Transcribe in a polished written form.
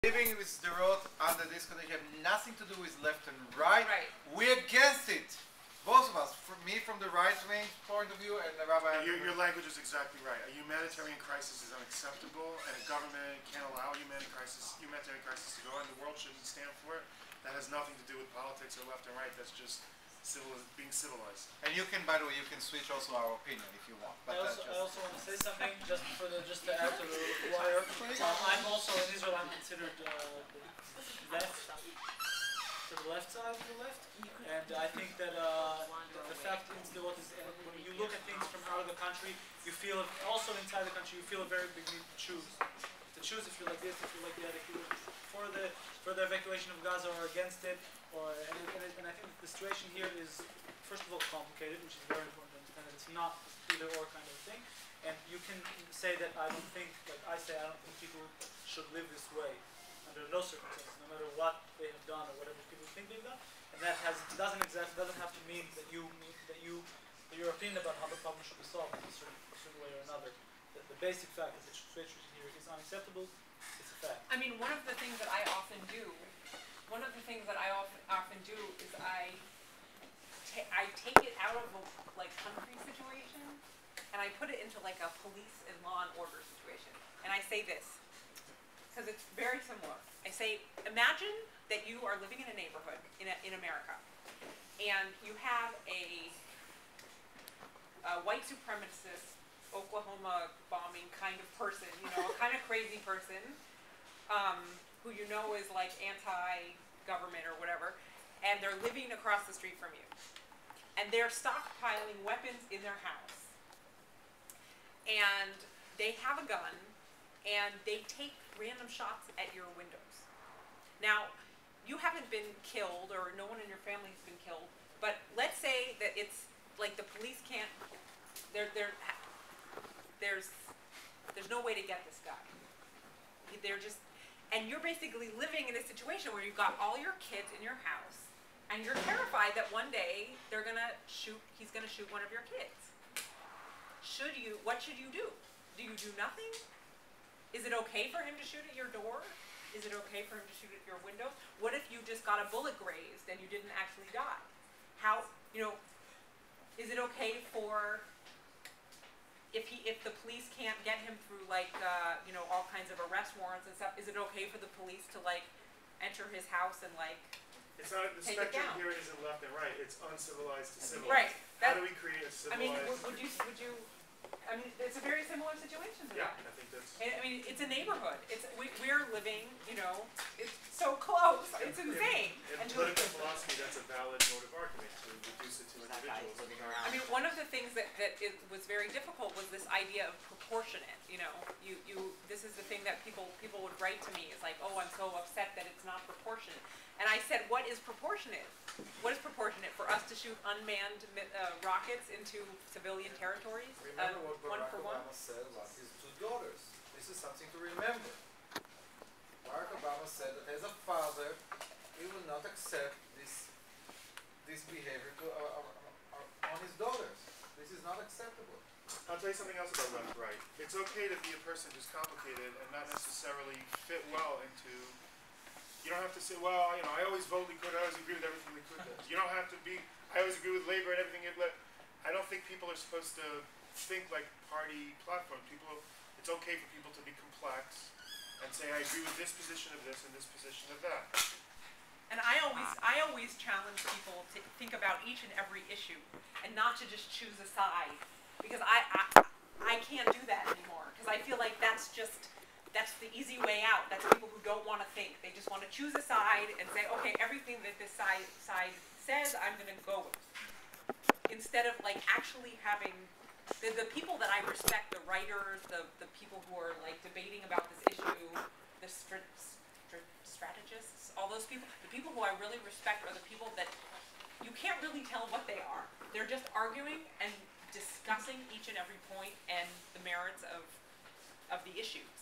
Living with the road under this condition have nothing to do with left and right. Right. We're against it. Both of us. Me from the right-wing point of view, and the Rabbi. Your language is exactly right. A humanitarian crisis is unacceptable, and a government can't allow a humanitarian crisis to go on. The world shouldn't stand for it. That has nothing to do with politics or left and right. That's just being civilized. And you can, by the way, you can switch also our opinion if you want. But I also want to say something just to add to the wire. I'm also in Israel. I'm considered left, to the left side of the left, and I think that the fact is when you look at things from out of the country, you feel it, also inside the country, you feel a very big need to choose. To choose if you like this, if you like that, if you for the evacuation of Gaza or against it, and I think the situation here is first of all complicated, which is very important, and it's not either or kind of thing. And you can say that I don't think, like I say, I don't think people should live this way under no circumstances, no matter what they have done or whatever people think they've done. And that doesn't have to mean that your opinion about how the problem should be solved in a certain way or another. The basic fact that the situation here is unacceptable. It's a fact. I mean, one of the things that I often do is I take it out of a country situation and I put it into like a police and law and order situation. And I say this, because it's very similar. I say, imagine that you are living in a neighborhood in America, and you have a white supremacist, Oklahoma bombing kind of person, a kind of crazy person, who you know is like anti-government or whatever, and they're living across the street from you. And they're stockpiling weapons in their house. And they have a gun, and they take random shots at your windows. Now, you haven't been killed, or no one in your family has been killed, but let's say that it's like the police can't, there's no way to get this guy. And you're basically living in a situation where you've got all your kids in your house, and you're terrified that one day he's gonna shoot one of your kids. What should you do? Do you do nothing? Is it okay for him to shoot at your door? Is it okay for him to shoot at your window? What if you just got a bullet grazed and you didn't actually die? Is it okay for, if the police can't get him through all kinds of arrest warrants and stuff, is it okay for the police to enter his house and It's not, the take spectrum it down? here isn't left and right, it's uncivilized to civilized. Right. How do we create a civilized? It's a very similar situation to Yeah, that. I think that's. It's a neighborhood. We're living, it's so close. It's insane. In political philosophy, that's a valid mode of argument to reduce it to individuals. One of the things that was very difficult was this idea of proportionate. This is the thing that people would write to me is like, oh, I'm so upset that it's not proportionate. And I said, what is proportionate? What is proportionate for us to shoot unmanned rockets into civilian territories? Remember what One Barack for one? Obama said about his two daughters. This is something to remember. Barack Obama said that as a father, he will not accept this behavior on his daughters. This is not acceptable. I'll tell you something else about left right. It's okay to be a person who's complicated and not necessarily fit well into. You don't have to say, well, I always vote Likud, I always agree with everything Likud does. You don't have to be, I always agree with labor and everything. I don't think people are supposed to think like party platform. It's okay for people to be complex and say, I agree with this position of this and this position of that. And I always challenge people to think about each and every issue and not to just choose a side, because I can't do that anymore, because I feel like that's the easy way out. That's people who don't want to think. They just want to choose a side and say, okay, everything that this side says, I'm going to go with. Instead of actually having the people that I respect, the writers, the people who are debating about this issue, the strategists, all those people, the people who I really respect are the people that you can't really tell what they are. They're just arguing and discussing each and every point and the merits of the issues.